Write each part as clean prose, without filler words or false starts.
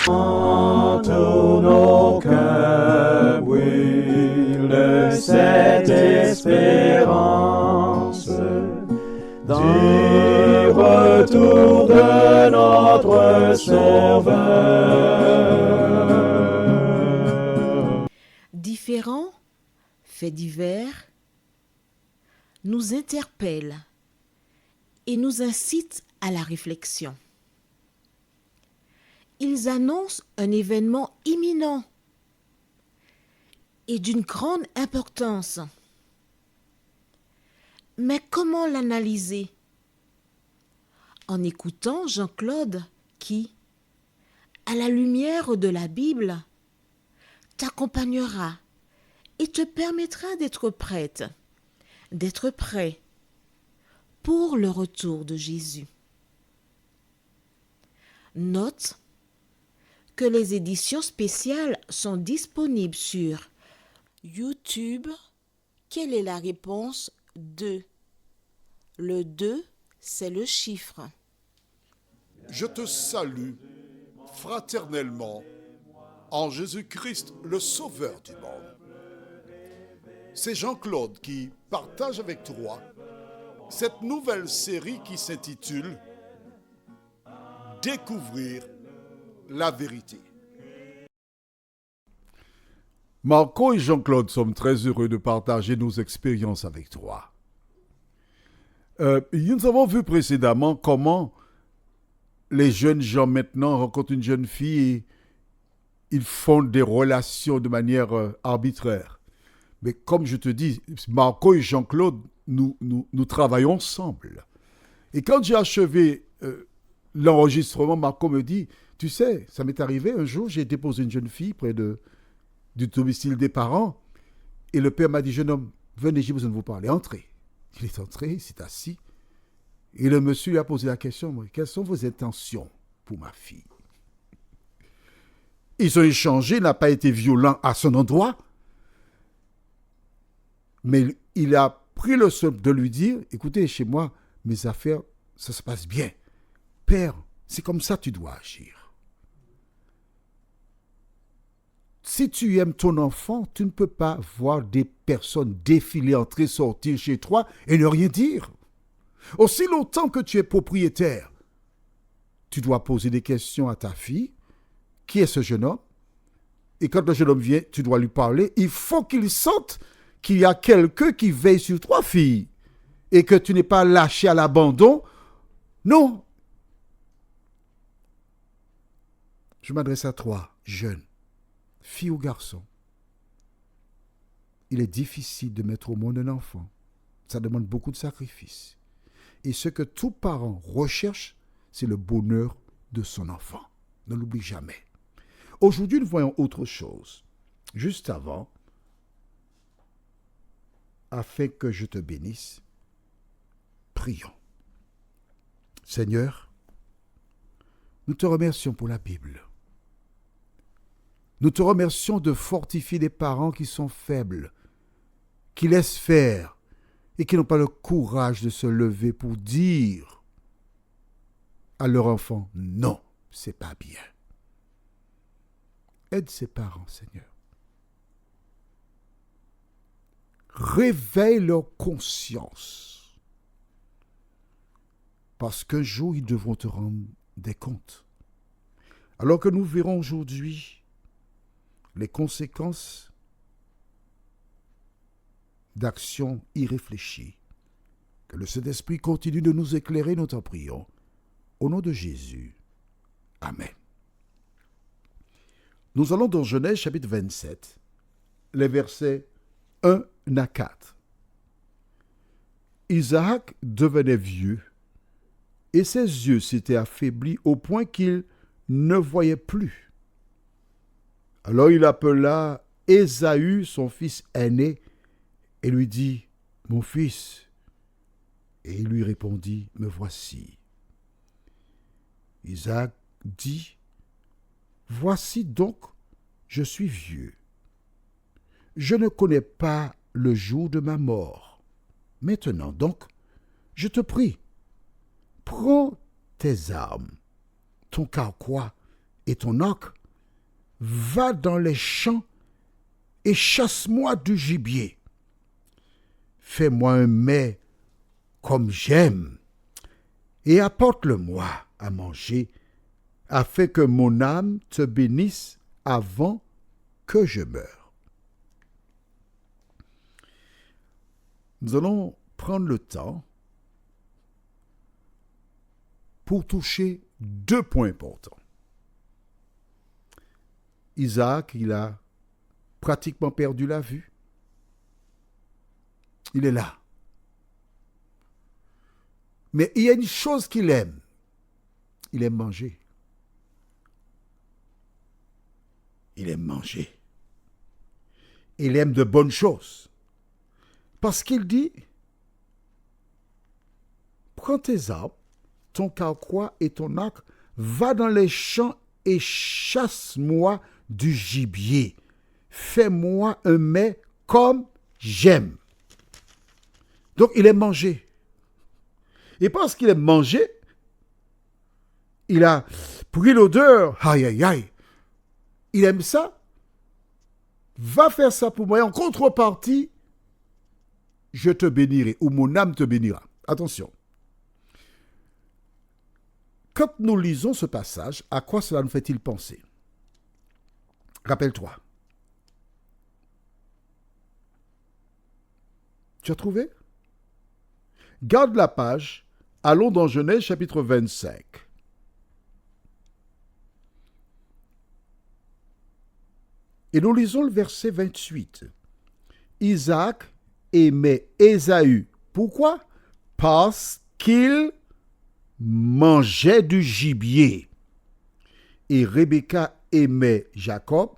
Tous nos cœurs brûlent cette espérance du retour de notre Sauveur. Différents faits divers nous interpellent et nous incitent à la réflexion. Ils annoncent un événement imminent et d'une grande importance. Mais comment l'analyser? En écoutant Jean-Claude qui, à la lumière de la Bible, t'accompagnera et te permettra d'être prête, d'être prêt pour le retour de Jésus. Note que les éditions spéciales sont disponibles sur YouTube. Quelle est la réponse 2? Le 2, c'est le chiffre. Je te salue fraternellement en Jésus-Christ, le Sauveur du monde. C'est Jean-Claude qui partage avec toi cette nouvelle série qui s'intitule « Découvrir la vérité ». Marco et Jean-Claude sommes très heureux de partager nos expériences avec toi. Nous avons vu précédemment comment les jeunes gens maintenant rencontrent une jeune fille et ils font des relations de manière arbitraire. Mais comme je te dis, Marco et Jean-Claude, nous travaillons ensemble. Et quand j'ai achevé l'enregistrement, Marco me dit, tu sais, ça m'est arrivé un jour, j'ai déposé une jeune fille près du domicile des parents et le père m'a dit, jeune homme, venez, j'ai besoin de vous parler, entrez. Il est entré, il s'est assis et le monsieur lui a posé la question, quelles sont vos intentions pour ma fille? Ils ont échangé, il n'a pas été violent à son endroit, mais il a pris le soin de lui dire, écoutez, chez moi, mes affaires, ça se passe bien. Père, c'est comme ça que tu dois agir. Si tu aimes ton enfant, tu ne peux pas voir des personnes défiler, entrer, sortir chez toi et ne rien dire. Aussi longtemps que tu es propriétaire, tu dois poser des questions à ta fille. Qui est ce jeune homme? Et quand le jeune homme vient, tu dois lui parler. Il faut qu'il sente qu'il y a quelqu'un qui veille sur toi, fille, et que tu n'es pas lâché à l'abandon. Non. Je m'adresse à toi, jeune, fille ou garçon. Il est difficile de mettre au monde un enfant. Ça demande beaucoup de sacrifices. Et ce que tout parent recherche, c'est le bonheur de son enfant. Ne l'oublie jamais. Aujourd'hui, nous voyons autre chose. Juste avant, afin que je te bénisse, prions. Seigneur, nous te remercions pour la Bible. Nous te remercions de fortifier les parents qui sont faibles, qui laissent faire et qui n'ont pas le courage de se lever pour dire à leur enfant, non, c'est pas bien. Aide ces parents, Seigneur. Réveille leur conscience. Parce qu'un jour, ils devront te rendre des comptes. Alors que nous verrons aujourd'hui les conséquences d'actions irréfléchies. Que le Saint-Esprit continue de nous éclairer, nous t'en prions. Au nom de Jésus. Amen. Nous allons dans Genèse chapitre 27, les versets 1 à 4. Isaac devenait vieux et ses yeux s'étaient affaiblis au point qu'il ne voyait plus. Alors il appela Ésaü, son fils aîné, et lui dit, « Mon fils » Et il lui répondit, « Me voici. » Isaac dit, « Voici donc, je suis vieux. Je ne connais pas le jour de ma mort. Maintenant donc, je te prie, prends tes armes, ton carquois et ton arc, va dans les champs et chasse-moi du gibier. Fais-moi un mets comme j'aime et apporte-le-moi à manger, afin que mon âme te bénisse avant que je meure. Nous allons prendre le temps pour toucher 2 points importants. Isaac, il a pratiquement perdu la vue. Il est là. Mais il y a une chose qu'il aime. Il aime manger. Il aime manger. Il aime de bonnes choses. Parce qu'il dit, prends tes armes, ton carquois et ton arc, va dans les champs et chasse-moi du gibier. Fais-moi un mets comme j'aime. Donc, il aime manger. Et parce qu'il aime manger, il a pris l'odeur. Aïe, aïe, aïe. Il aime ça. Va faire ça pour moi. Et en contrepartie, je te bénirai, ou mon âme te bénira. Attention. Quand nous lisons ce passage, à quoi cela nous fait-il penser? Rappelle-toi. Tu as trouvé? Garde la page. Allons dans Genèse chapitre 25. Et nous lisons le verset 28. Isaac aimait Ésaü. Pourquoi? Parce qu'il mangeait du gibier. Et Rebecca aimait Jacob.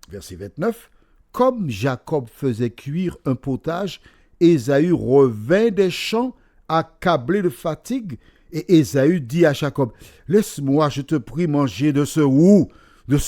Verset 29. Comme Jacob faisait cuire un potage, Ésaü revint des champs accablé de fatigue. Et Ésaü dit à Jacob, laisse-moi, je te prie, manger de ce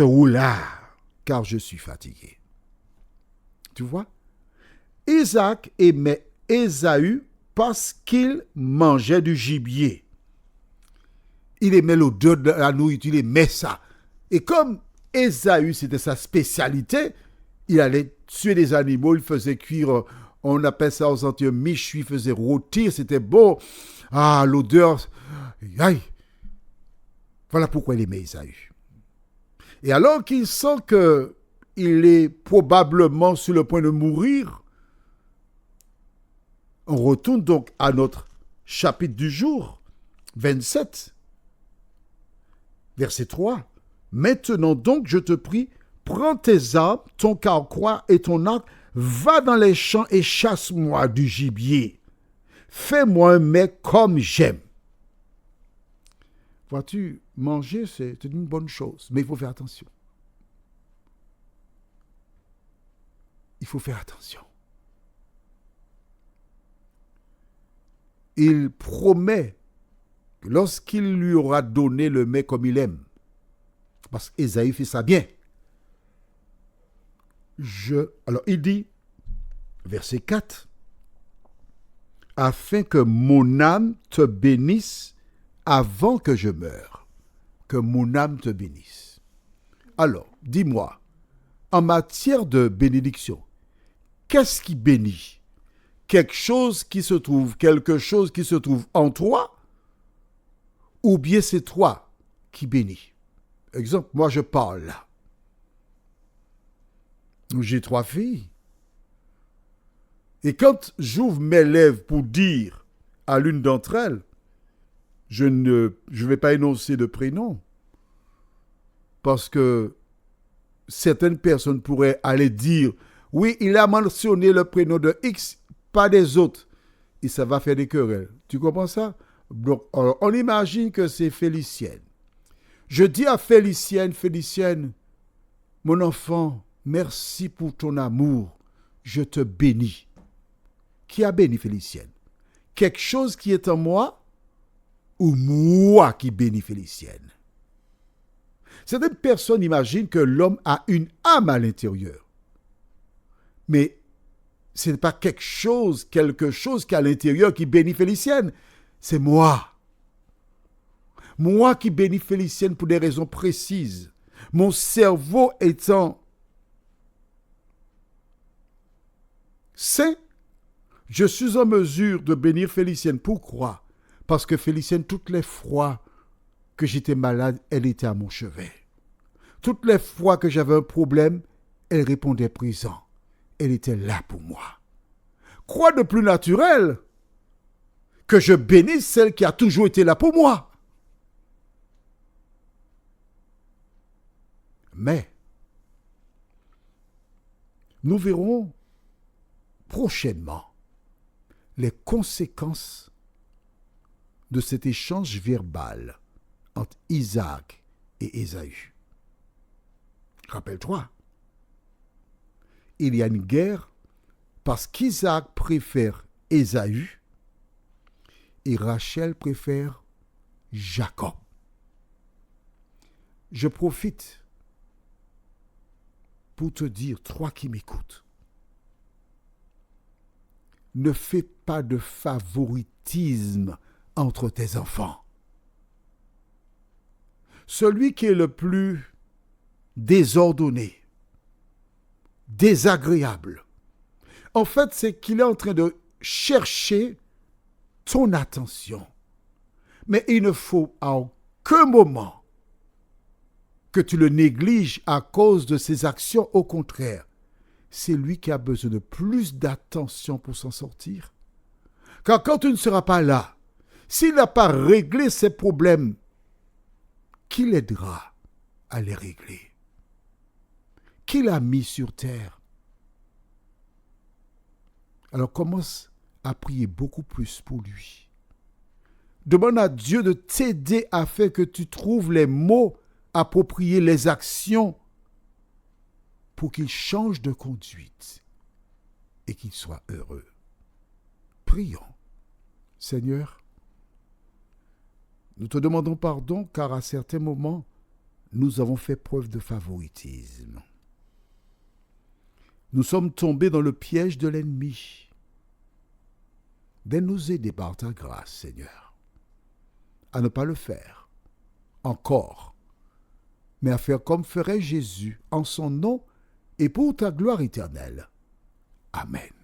roux-là, car je suis fatigué. Tu vois? Isaac aimait Ésaü parce qu'il mangeait du gibier. Il aimait l'odeur de la nourriture, il aimait ça. Et comme Ésaü, c'était sa spécialité, il allait tuer des animaux, il faisait cuire, on appelle ça aux Antilles miche, il faisait rôtir, c'était beau. Ah, l'odeur, aïe. Voilà pourquoi il aimait Ésaü. Et alors qu'il sent qu'il est probablement sur le point de mourir, on retourne donc à notre chapitre du jour, 27, verset 3. Maintenant donc, je te prie, prends tes armes, ton carquois et ton arc, va dans les champs et chasse-moi du gibier. Fais-moi un mets comme j'aime. Vois-tu, manger, c'est une bonne chose, mais il faut faire attention. Il faut faire attention. Il promet que lorsqu'il lui aura donné le mets comme il aime, parce qu'Ésaü fait ça bien. Alors il dit, verset 4, afin que mon âme te bénisse avant que je meure. Que mon âme te bénisse. Alors, dis-moi, en matière de bénédiction, qu'est-ce qui bénit? Quelque chose qui se trouve en toi, ou bien c'est toi qui bénis? Exemple, moi je parle là. J'ai 3 filles. Et quand j'ouvre mes lèvres pour dire à l'une d'entre elles, je ne vais pas énoncer de prénom, parce que certaines personnes pourraient aller dire, oui, il a mentionné le prénom de X, pas des autres. Et ça va faire des querelles. Tu comprends ça? Donc, on imagine que c'est Félicienne. Je dis à Félicienne, mon enfant, merci pour ton amour. Je te bénis. Qui a béni Félicienne? Quelque chose qui est en moi ou moi qui bénis Félicienne? Certaines personnes imaginent que l'homme a une âme à l'intérieur. Mais ce n'est pas quelque chose qui est à l'intérieur qui bénit Félicienne. C'est moi. Moi qui bénis Félicienne pour des raisons précises. mon cerveau étant sain, je suis en mesure de bénir Félicienne. Pourquoi? Parce que Félicienne, toutes les fois que j'étais malade, elle était à mon chevet. Toutes les fois que j'avais un problème, elle répondait présent. Elle était là pour moi. Quoi de plus naturel que je bénisse celle qui a toujours été là pour moi? Mais nous verrons prochainement les conséquences de cet échange verbal entre Isaac et Ésaü. Rappelle-toi, il y a une guerre parce qu'Isaac préfère Ésaü et Rachel préfère Jacob. Je profite pour te dire, toi qui m'écoutes, ne fais pas de favoritisme entre tes enfants. Celui qui est le plus désordonné, désagréable, en fait, c'est qu'il est en train de chercher ton attention. Mais il ne faut à aucun moment que tu le négliges à cause de ses actions. Au contraire, c'est lui qui a besoin de plus d'attention pour s'en sortir. Car quand tu ne seras pas là, s'il n'a pas réglé ses problèmes, qui l'aidera à les régler? Qui l'a mis sur terre? Alors commence à prier beaucoup plus pour lui. Demande à Dieu de t'aider afin que tu trouves les mots appropriés, les actions pour qu'il change de conduite et qu'il soit heureux. Prions. Seigneur, nous te demandons pardon car à certains moments, nous avons fait preuve de favoritisme. Nous sommes tombés dans le piège de l'ennemi. De nous aider par ta grâce, Seigneur, à ne pas le faire encore, mais à faire comme ferait Jésus en son nom et pour ta gloire éternelle. Amen.